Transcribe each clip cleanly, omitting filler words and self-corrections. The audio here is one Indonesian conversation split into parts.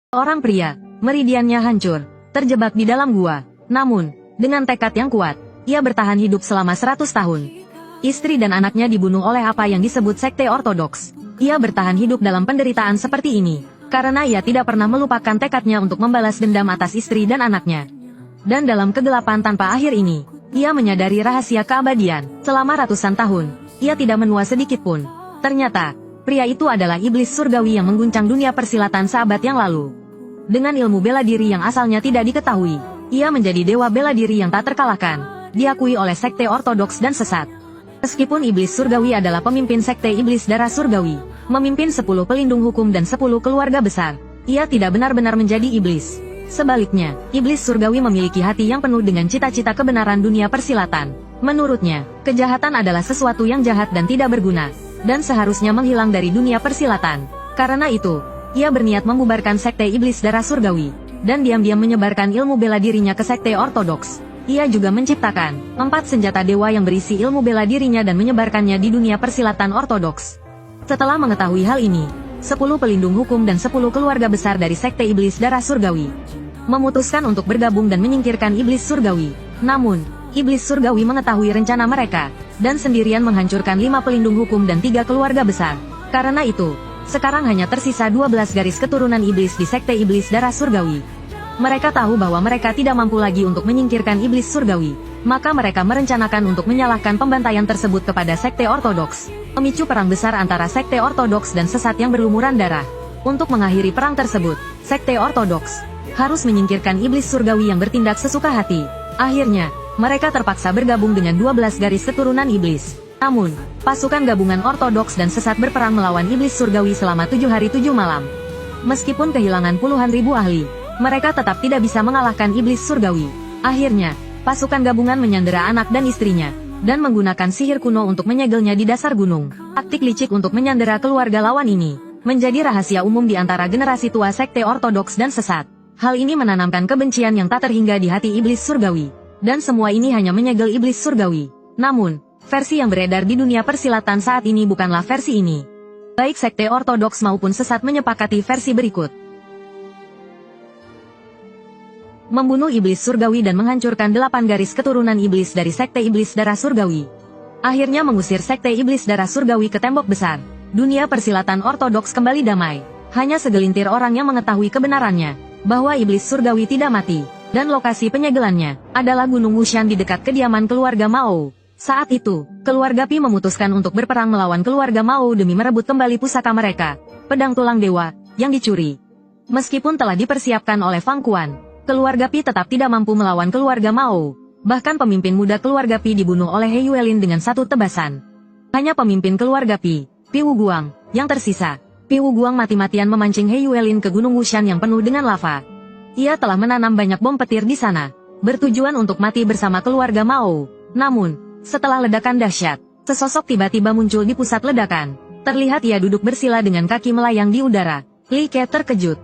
Seorang pria, meridiannya hancur, terjebak di dalam gua. Namun, dengan tekad yang kuat, ia bertahan hidup selama 100 tahun. Istri dan anaknya dibunuh oleh apa yang disebut sekte ortodoks. Ia bertahan hidup dalam penderitaan seperti ini, karena ia tidak pernah melupakan tekadnya untuk membalas dendam atas istri dan anaknya. Dan dalam kegelapan tanpa akhir ini, ia menyadari rahasia keabadian. Selama ratusan tahun, ia tidak menua sedikit pun. Ternyata, pria itu adalah iblis surgawi yang mengguncang dunia persilatan seabad yang lalu. Dengan ilmu bela diri yang asalnya tidak diketahui, ia menjadi dewa bela diri yang tak terkalahkan, diakui oleh sekte ortodoks dan sesat. Meskipun iblis surgawi adalah pemimpin sekte iblis darah surgawi, memimpin 10 pelindung hukum dan 10 keluarga besar, ia tidak benar-benar menjadi iblis. Sebaliknya, iblis surgawi memiliki hati yang penuh dengan cita-cita kebenaran dunia persilatan. Menurutnya, kejahatan adalah sesuatu yang jahat dan tidak berguna, dan seharusnya menghilang dari dunia persilatan. Karena itu, ia berniat membubarkan sekte iblis darah surgawi, dan diam-diam menyebarkan ilmu bela dirinya ke sekte ortodoks. Ia juga menciptakan 4 senjata dewa yang berisi ilmu bela dirinya dan menyebarkannya di dunia persilatan ortodoks. Setelah mengetahui hal ini, 10 pelindung hukum dan 10 keluarga besar dari sekte iblis darah surgawi memutuskan untuk bergabung dan menyingkirkan iblis surgawi. Namun, iblis surgawi mengetahui rencana mereka, dan sendirian menghancurkan 5 pelindung hukum dan 3 keluarga besar. Karena itu, sekarang hanya tersisa 12 garis keturunan iblis di sekte iblis darah surgawi. Mereka tahu bahwa mereka tidak mampu lagi untuk menyingkirkan iblis surgawi, maka mereka merencanakan untuk menyalahkan pembantaian tersebut kepada sekte ortodoks, memicu perang besar antara sekte ortodoks dan sesat yang berlumuran darah. Untuk mengakhiri perang tersebut, sekte ortodoks harus menyingkirkan iblis surgawi yang bertindak sesuka hati. Akhirnya, mereka terpaksa bergabung dengan 12 garis keturunan iblis. Namun, pasukan gabungan ortodoks dan sesat berperang melawan iblis surgawi selama 7 hari 7 malam. Meskipun kehilangan puluhan ribu ahli, mereka tetap tidak bisa mengalahkan iblis surgawi. Akhirnya, pasukan gabungan menyandera anak dan istrinya, dan menggunakan sihir kuno untuk menyegelnya di dasar gunung. Taktik licik untuk menyandera keluarga lawan ini menjadi rahasia umum di antara generasi tua sekte ortodoks dan sesat. Hal ini menanamkan kebencian yang tak terhingga di hati iblis surgawi. Dan semua ini hanya menyegel iblis surgawi. Namun, versi yang beredar di dunia persilatan saat ini bukanlah versi ini. Baik sekte ortodoks maupun sesat menyepakati versi berikut. Membunuh iblis surgawi dan menghancurkan 8 garis keturunan iblis dari sekte iblis darah surgawi. Akhirnya mengusir sekte iblis darah surgawi ke tembok besar. Dunia persilatan ortodoks kembali damai. Hanya segelintir orang yang mengetahui kebenarannya, bahwa iblis surgawi tidak mati, dan lokasi penyegelannya adalah Gunung Wushan di dekat kediaman keluarga Mao. Saat itu, keluarga Pi memutuskan untuk berperang melawan keluarga Mao demi merebut kembali pusaka mereka, pedang tulang dewa, yang dicuri. Meskipun telah dipersiapkan oleh Fang Quan, keluarga Pi tetap tidak mampu melawan keluarga Mao. Bahkan pemimpin muda keluarga Pi dibunuh oleh He Yuelin dengan satu tebasan. Hanya pemimpin keluarga Pi, Pi Wuguang, yang tersisa. Pi Wuguang mati-matian memancing He Yuelin ke Gunung Wushan yang penuh dengan lava. Ia telah menanam banyak bom petir di sana, bertujuan untuk mati bersama keluarga Mao. Namun, setelah ledakan dahsyat, sesosok tiba-tiba muncul di pusat ledakan. Terlihat ia duduk bersila dengan kaki melayang di udara. Li Ke terkejut.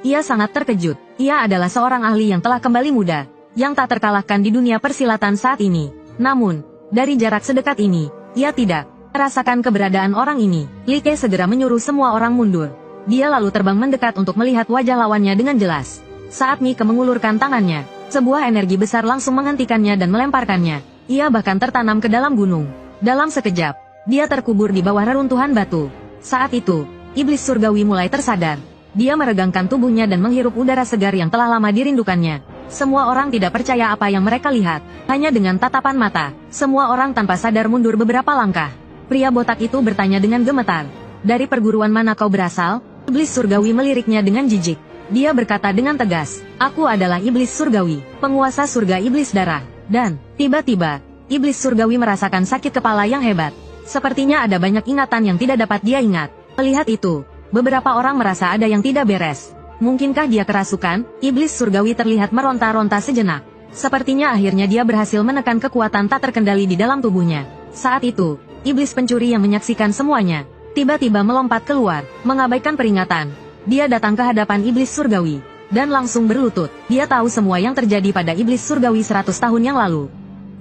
Ia sangat terkejut. Ia adalah seorang ahli yang telah kembali muda, yang tak terkalahkan di dunia persilatan saat ini. Namun, dari jarak sedekat ini, ia tidak merasakan keberadaan orang ini. Li Ke segera menyuruh semua orang mundur. Dia lalu terbang mendekat untuk melihat wajah lawannya dengan jelas. Saat Mi Ke mengulurkan tangannya, sebuah energi besar langsung menghentikannya dan melemparkannya. Ia bahkan tertanam ke dalam gunung. Dalam sekejap, dia terkubur di bawah reruntuhan batu. Saat itu, iblis surgawi mulai tersadar. Dia meregangkan tubuhnya dan menghirup udara segar yang telah lama dirindukannya. Semua orang tidak percaya apa yang mereka lihat. Hanya dengan tatapan mata, semua orang tanpa sadar mundur beberapa langkah. Pria botak itu bertanya dengan gemetar. Dari perguruan mana kau berasal? Iblis surgawi meliriknya dengan jijik. Dia berkata dengan tegas, aku adalah iblis surgawi, penguasa surga iblis darah. Dan, tiba-tiba, iblis surgawi merasakan sakit kepala yang hebat. Sepertinya ada banyak ingatan yang tidak dapat dia ingat. Melihat itu, beberapa orang merasa ada yang tidak beres. Mungkinkah dia kerasukan? Iblis surgawi terlihat meronta-ronta sejenak. Sepertinya akhirnya dia berhasil menekan kekuatan tak terkendali di dalam tubuhnya. Saat itu, iblis pencuri yang menyaksikan semuanya tiba-tiba melompat keluar, mengabaikan peringatan. Dia datang ke hadapan iblis surgawi, dan langsung berlutut. Dia tahu semua yang terjadi pada iblis surgawi 100 tahun yang lalu.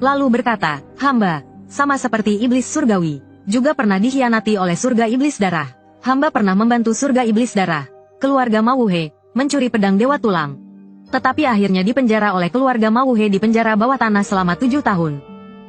Lalu berkata, hamba, sama seperti iblis surgawi, juga pernah dikhianati oleh surga iblis darah. Hamba pernah membantu surga iblis darah. keluarga Mawuhe, mencuri pedang Dewa Tulang. Tetapi akhirnya dipenjara oleh keluarga Mawuhe di penjara bawah tanah selama 7 tahun.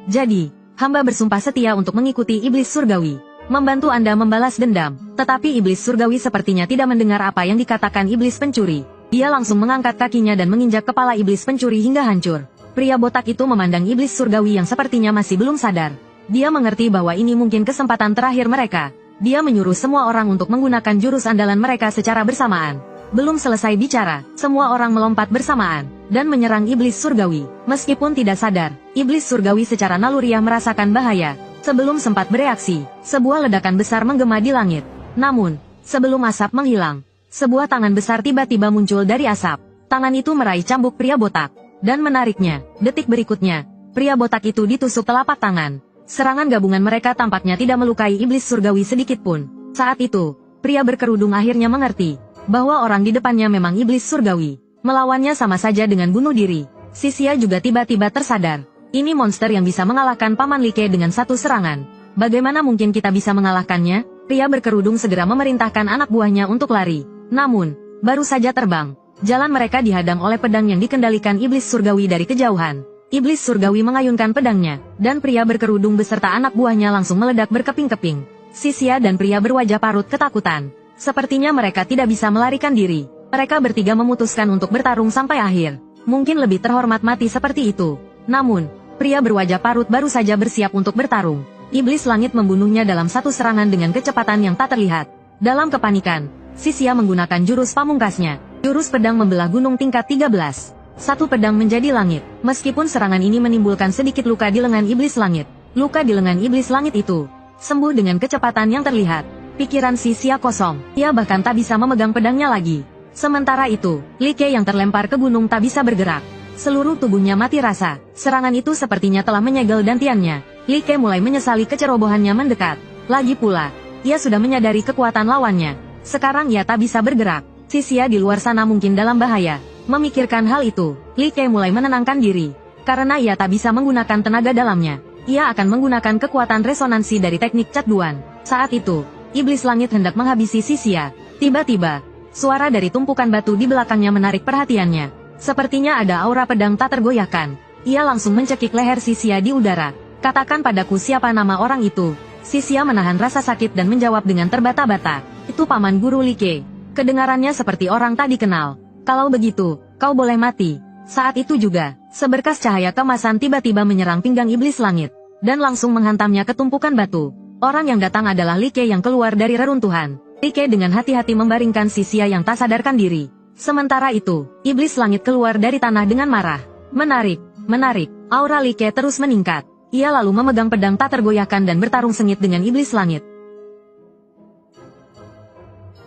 Jadi, hamba bersumpah setia untuk mengikuti iblis surgawi, membantu Anda membalas dendam. Tetapi iblis surgawi sepertinya tidak mendengar apa yang dikatakan iblis pencuri. Dia langsung mengangkat kakinya dan menginjak kepala iblis pencuri hingga hancur. Pria botak itu memandang iblis surgawi yang sepertinya masih belum sadar. Dia mengerti bahwa ini mungkin kesempatan terakhir mereka. Dia menyuruh semua orang untuk menggunakan jurus andalan mereka secara bersamaan. Belum selesai bicara, semua orang melompat bersamaan dan menyerang iblis surgawi. Meskipun tidak sadar, iblis surgawi secara naluriah merasakan bahaya. Sebelum sempat bereaksi, sebuah ledakan besar menggema di langit. Namun, sebelum asap menghilang, sebuah tangan besar tiba-tiba muncul dari asap. Tangan itu meraih cambuk pria botak dan menariknya. Detik berikutnya, pria botak itu ditusuk telapak tangan. Serangan gabungan mereka tampaknya tidak melukai iblis surgawi sedikit pun. Saat itu, pria berkerudung akhirnya mengerti bahwa orang di depannya memang iblis surgawi. Melawannya sama saja dengan bunuh diri. Sisia juga tiba-tiba tersadar. Ini monster yang bisa mengalahkan Paman Like dengan satu serangan. Bagaimana mungkin kita bisa mengalahkannya? Pria berkerudung segera memerintahkan anak buahnya untuk lari. Namun, baru saja terbang, jalan mereka dihadang oleh pedang yang dikendalikan iblis surgawi dari kejauhan. Iblis surgawi mengayunkan pedangnya, dan pria berkerudung beserta anak buahnya langsung meledak berkeping-keping. Sisia dan pria berwajah parut ketakutan. Sepertinya mereka tidak bisa melarikan diri. Mereka bertiga memutuskan untuk bertarung sampai akhir. Mungkin lebih terhormat mati seperti itu. Namun, pria berwajah parut baru saja bersiap untuk bertarung. Iblis langit membunuhnya dalam satu serangan dengan kecepatan yang tak terlihat. Dalam kepanikan, Sisia menggunakan jurus pamungkasnya. Jurus pedang membelah gunung tingkat 13. Satu pedang menjadi langit. Meskipun serangan ini menimbulkan sedikit luka di lengan iblis langit, luka di lengan iblis langit itu sembuh dengan kecepatan yang terlihat. Pikiran Sisia kosong. Ia bahkan tak bisa memegang pedangnya lagi. Sementara itu, Like yang terlempar ke gunung tak bisa bergerak. Seluruh tubuhnya mati rasa. Serangan itu sepertinya telah menyegel dantiannya. Like mulai menyesali kecerobohannya mendekat. Lagi pula, ia sudah menyadari kekuatan lawannya. Sekarang ia tak bisa bergerak. Sisia di luar sana mungkin dalam bahaya. Memikirkan hal itu, Like mulai menenangkan diri. Karena ia tak bisa menggunakan tenaga dalamnya, ia akan menggunakan kekuatan resonansi dari teknik Catduan. Saat itu, iblis langit hendak menghabisi Sisia. Tiba-tiba, suara dari tumpukan batu di belakangnya menarik perhatiannya. Sepertinya ada aura pedang tak tergoyahkan. Ia langsung mencekik leher Sisia di udara. Katakan padaku siapa nama orang itu. Sisia menahan rasa sakit dan menjawab dengan terbata-bata. Itu Paman Guru Like. Kedengarannya seperti orang tak dikenal. Kalau begitu, kau boleh mati. Saat itu juga, seberkas cahaya kemasan tiba-tiba menyerang pinggang iblis langit, dan langsung menghantamnya ke tumpukan batu. Orang yang datang adalah Like yang keluar dari reruntuhan. Like dengan hati-hati membaringkan Sisia yang tak sadarkan diri. Sementara itu, iblis langit keluar dari tanah dengan marah. Menarik, menarik, aura Like terus meningkat. Ia lalu memegang pedang tak tergoyahkan dan bertarung sengit dengan iblis langit.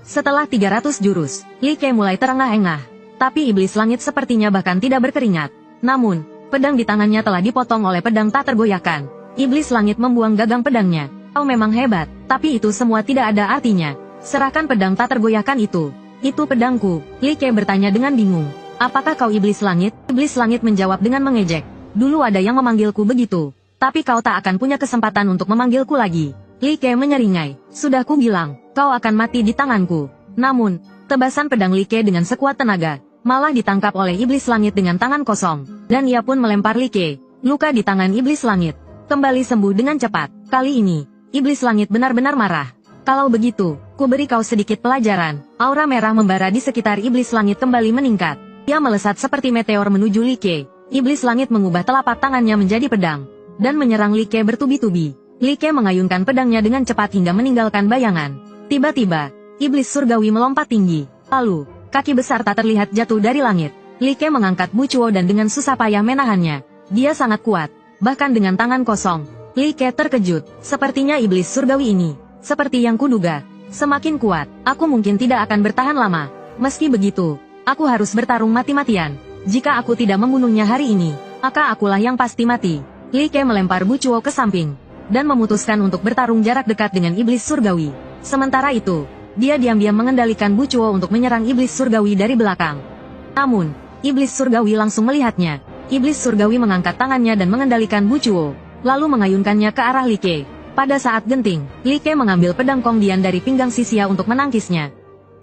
Setelah 300 jurus, Like mulai terengah-engah. Tapi iblis langit sepertinya bahkan tidak berkeringat. Namun, pedang di tangannya telah dipotong oleh pedang tak tergoyahkan. Iblis langit membuang gagang pedangnya. Kau memang hebat, tapi itu semua tidak ada artinya. Serahkan pedang tak tergoyahkan itu. Itu pedangku. Like bertanya dengan bingung. Apakah kau iblis langit? Iblis langit menjawab dengan mengejek. Dulu ada yang memanggilku begitu. Tapi kau tak akan punya kesempatan untuk memanggilku lagi. Like menyeringai. Sudah ku bilang, kau akan mati di tanganku. Namun, tebasan pedang Like dengan sekuat tenaga malah ditangkap oleh iblis langit dengan tangan kosong. Dan ia pun melempar Like. Luka di tangan iblis langit kembali sembuh dengan cepat. Kali ini, iblis langit benar-benar marah. Kalau begitu, ku beri kau sedikit pelajaran. Aura merah membara di sekitar iblis langit kembali meningkat. Ia melesat seperti meteor menuju Like. Iblis langit mengubah telapak tangannya menjadi pedang dan menyerang Like bertubi-tubi. Like mengayunkan pedangnya dengan cepat hingga meninggalkan bayangan. Tiba-tiba, iblis surgawi melompat tinggi. Lalu, kaki besar tak terlihat jatuh dari langit. Like mengangkat bucuo dan dengan susah payah menahannya. Dia sangat kuat, bahkan dengan tangan kosong. Like terkejut, sepertinya iblis surgawi ini, seperti yang kuduga, semakin kuat. Aku mungkin tidak akan bertahan lama. Meski begitu, aku harus bertarung mati-matian. Jika aku tidak membunuhnya hari ini, maka akulah yang pasti mati. Like melempar bucuo ke samping, dan memutuskan untuk bertarung jarak dekat dengan iblis surgawi. Sementara itu, dia diam-diam mengendalikan bucuo untuk menyerang iblis surgawi dari belakang. Namun, iblis surgawi langsung melihatnya. Iblis surgawi mengangkat tangannya dan mengendalikan bucuo, lalu mengayunkannya ke arah Like. Pada saat genting, Like mengambil pedang Kongdian dari pinggang Sisia untuk menangkisnya.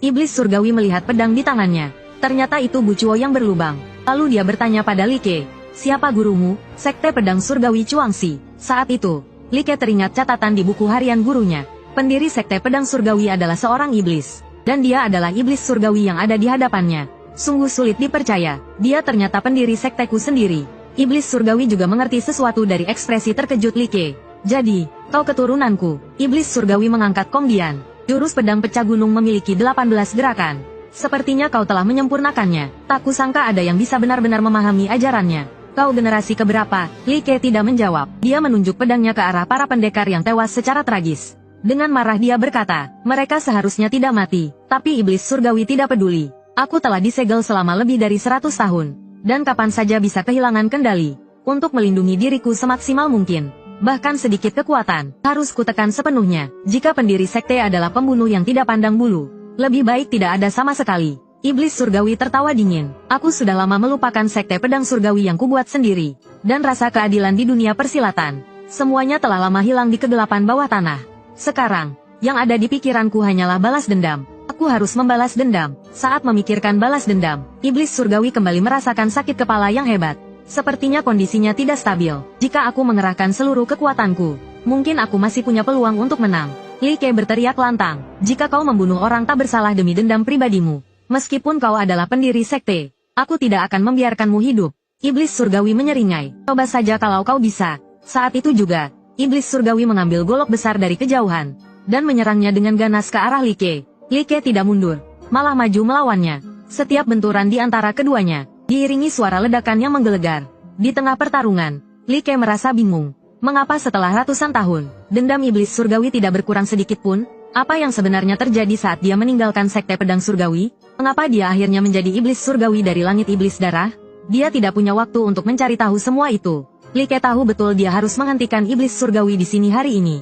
Iblis surgawi melihat pedang di tangannya. Ternyata itu Bucuo yang berlubang. Lalu dia bertanya pada Li Ke, "Siapa gurumu?" "Sekte Pedang Surgawi Chuangxi." Saat itu, Li Ke teringat catatan di buku harian gurunya. Pendiri Sekte Pedang Surgawi adalah seorang iblis. Dan dia adalah iblis surgawi yang ada di hadapannya. Sungguh sulit dipercaya, dia ternyata pendiri sekteku sendiri. Iblis surgawi juga mengerti sesuatu dari ekspresi terkejut Li Ke. "Jadi, kau keturunanku." Iblis surgawi mengangkat komdian. "Jurus pedang pecah gunung memiliki 18 gerakan. Sepertinya kau telah menyempurnakannya. Tak kusangka ada yang bisa benar-benar memahami ajarannya. Kau generasi keberapa?" Li Ke tidak menjawab. Dia menunjuk pedangnya ke arah para pendekar yang tewas secara tragis. Dengan marah dia berkata, "Mereka seharusnya tidak mati." Tapi iblis surgawi tidak peduli. "Aku telah disegel selama lebih dari 100 tahun. Dan kapan saja bisa kehilangan kendali. Untuk melindungi diriku semaksimal mungkin. Bahkan sedikit kekuatan, harus kutekan sepenuhnya. Jika pendiri sekte adalah pembunuh yang tidak pandang bulu, lebih baik tidak ada sama sekali." Iblis surgawi tertawa dingin. "Aku sudah lama melupakan sekte pedang surgawi yang kubuat sendiri. Dan rasa keadilan di dunia persilatan. Semuanya telah lama hilang di kegelapan bawah tanah. Sekarang, yang ada di pikiranku hanyalah balas dendam. Aku harus membalas dendam." Saat memikirkan balas dendam, iblis surgawi kembali merasakan sakit kepala yang hebat. Sepertinya kondisinya tidak stabil. "Jika aku mengerahkan seluruh kekuatanku, mungkin aku masih punya peluang untuk menang." Li Ke berteriak lantang, "Jika kau membunuh orang tak bersalah demi dendam pribadimu, meskipun kau adalah pendiri sekte, aku tidak akan membiarkanmu hidup." Iblis surgawi menyeringai, "Coba saja kalau kau bisa." Saat itu juga, iblis surgawi mengambil golok besar dari kejauhan, dan menyerangnya dengan ganas ke arah Li Ke. Li Ke tidak mundur, malah maju melawannya. Setiap benturan di antara keduanya, diiringi suara ledakan yang menggelegar. Di tengah pertarungan, Li Ke merasa bingung. Mengapa setelah ratusan tahun, dendam iblis surgawi tidak berkurang sedikit pun? Apa yang sebenarnya terjadi saat dia meninggalkan sekte pedang surgawi? Mengapa dia akhirnya menjadi iblis surgawi dari langit iblis darah? Dia tidak punya waktu untuk mencari tahu semua itu. Li Ke tahu betul dia harus menghentikan iblis surgawi di sini hari ini.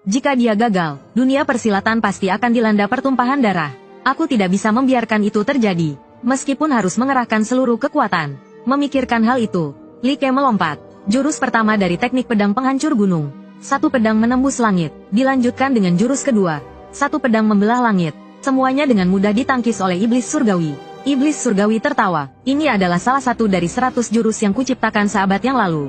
Jika dia gagal, dunia persilatan pasti akan dilanda pertumpahan darah. Aku tidak bisa membiarkan itu terjadi, meskipun harus mengerahkan seluruh kekuatan. Memikirkan hal itu, Li Ke melompat. Jurus pertama dari teknik pedang penghancur gunung. Satu pedang menembus langit, dilanjutkan dengan jurus kedua. Satu pedang membelah langit. Semuanya dengan mudah ditangkis oleh iblis surgawi. Iblis surgawi tertawa. "Ini adalah salah satu dari 100 jurus yang kuciptakan seabad yang lalu.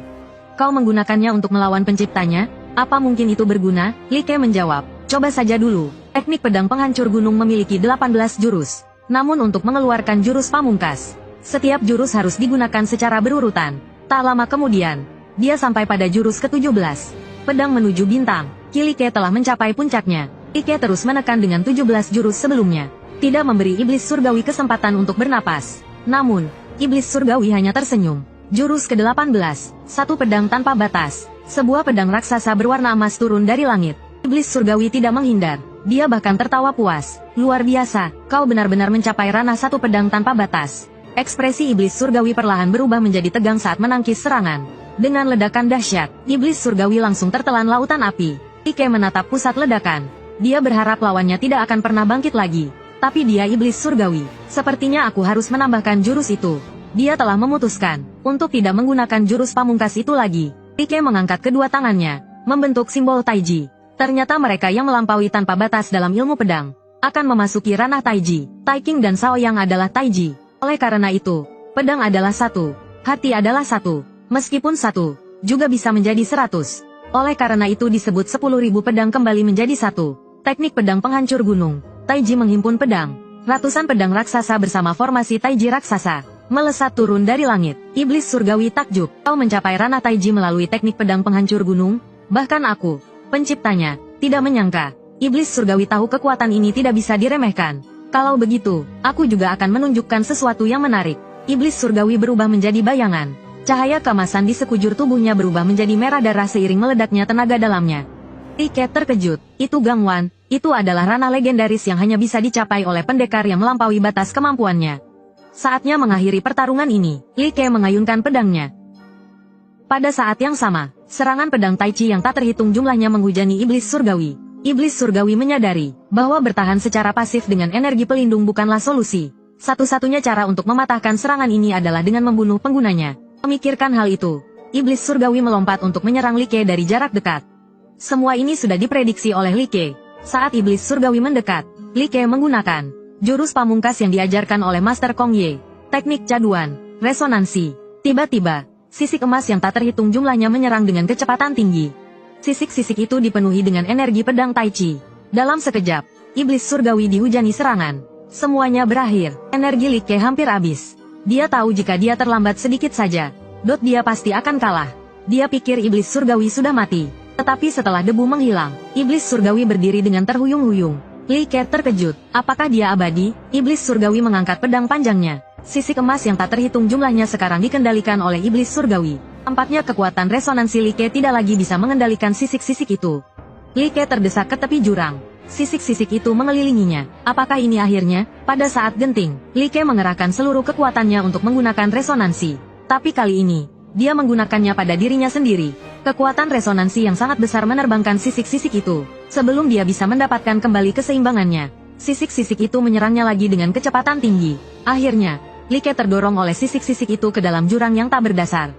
Kau menggunakannya untuk melawan penciptanya? Apa mungkin itu berguna?" Li Ke menjawab, "Coba saja dulu." Teknik pedang penghancur gunung memiliki 18 jurus. Namun untuk mengeluarkan jurus pamungkas, setiap jurus harus digunakan secara berurutan. Tak lama kemudian, dia sampai pada jurus ke-17. Pedang menuju bintang. Li Ke telah mencapai puncaknya. Li Ke terus menekan dengan 17 jurus sebelumnya. Tidak memberi iblis surgawi kesempatan untuk bernapas. Namun, iblis surgawi hanya tersenyum. Jurus ke-18, satu pedang tanpa batas. Sebuah pedang raksasa berwarna emas turun dari langit. Iblis surgawi tidak menghindar. Dia bahkan tertawa puas. "Luar biasa, kau benar-benar mencapai ranah satu pedang tanpa batas." Ekspresi iblis surgawi perlahan berubah menjadi tegang saat menangkis serangan. Dengan ledakan dahsyat, iblis surgawi langsung tertelan lautan api. Li Ke menatap pusat ledakan. Dia berharap lawannya tidak akan pernah bangkit lagi. Tapi dia iblis surgawi. "Sepertinya aku harus menambahkan jurus itu." Dia telah memutuskan untuk tidak menggunakan jurus pamungkas itu lagi. Li Ke mengangkat kedua tangannya, membentuk simbol Taiji. Ternyata mereka yang melampaui tanpa batas dalam ilmu pedang akan memasuki ranah Taiji. Taiking dan Shaoyang adalah Taiji. Oleh karena itu, pedang adalah satu, hati adalah satu. Meskipun satu, juga bisa menjadi 100. Oleh karena itu disebut 10.000 pedang kembali menjadi satu. Teknik pedang penghancur gunung. Taiji menghimpun pedang. Ratusan pedang raksasa bersama formasi Taiji raksasa melesat turun dari langit. Iblis surgawi takjub. "Kau mencapai ranah Taiji melalui teknik pedang penghancur gunung? Bahkan aku, penciptanya, tidak menyangka." Iblis surgawi tahu kekuatan ini tidak bisa diremehkan. "Kalau begitu, aku juga akan menunjukkan sesuatu yang menarik." Iblis surgawi berubah menjadi bayangan. Cahaya keemasan di sekujur tubuhnya berubah menjadi merah darah seiring meledaknya tenaga dalamnya. Li Ke terkejut. Itu gangwan, itu adalah ranah legendaris yang hanya bisa dicapai oleh pendekar yang melampaui batas kemampuannya. Saatnya mengakhiri pertarungan ini. Li Ke mengayunkan pedangnya. Pada saat yang sama, serangan pedang Taichi yang tak terhitung jumlahnya menghujani iblis surgawi. Iblis surgawi menyadari bahwa bertahan secara pasif dengan energi pelindung bukanlah solusi. Satu-satunya cara untuk mematahkan serangan ini adalah dengan membunuh penggunanya. Memikirkan hal itu, iblis surgawi melompat untuk menyerang Li Ke dari jarak dekat. Semua ini sudah diprediksi oleh Li Ke. Saat iblis surgawi mendekat, Li Ke menggunakan Jurus pamungkas yang diajarkan oleh Master Kong Ye. Teknik caduan, resonansi. Tiba-tiba, sisik emas yang tak terhitung jumlahnya menyerang dengan kecepatan tinggi. Sisik-sisik itu dipenuhi dengan energi pedang Tai Chi. Dalam sekejap, iblis surgawi dihujani serangan. Semuanya berakhir. Energi Li Ke hampir habis. Dia tahu jika dia terlambat sedikit saja, dia pasti akan kalah. Dia pikir iblis surgawi sudah mati. Tetapi setelah debu menghilang, iblis surgawi berdiri dengan terhuyung-huyung. Li Ke terkejut. Apakah dia abadi? Iblis surgawi mengangkat pedang panjangnya. Sisik emas yang tak terhitung jumlahnya sekarang dikendalikan oleh iblis surgawi. Tampaknya kekuatan resonansi Li Ke tidak lagi bisa mengendalikan sisik-sisik itu. Li Ke terdesak ke tepi jurang. Sisik-sisik itu mengelilinginya. Apakah ini akhirnya? Pada saat genting, Li Ke mengerahkan seluruh kekuatannya untuk menggunakan resonansi. Tapi kali ini, dia menggunakannya pada dirinya sendiri. Kekuatan resonansi yang sangat besar menerbangkan sisik-sisik itu. Sebelum dia bisa mendapatkan kembali keseimbangannya, sisik-sisik itu menyerangnya lagi dengan kecepatan tinggi. Akhirnya, Li Ke terdorong oleh sisik-sisik itu ke dalam jurang yang tak berdasar.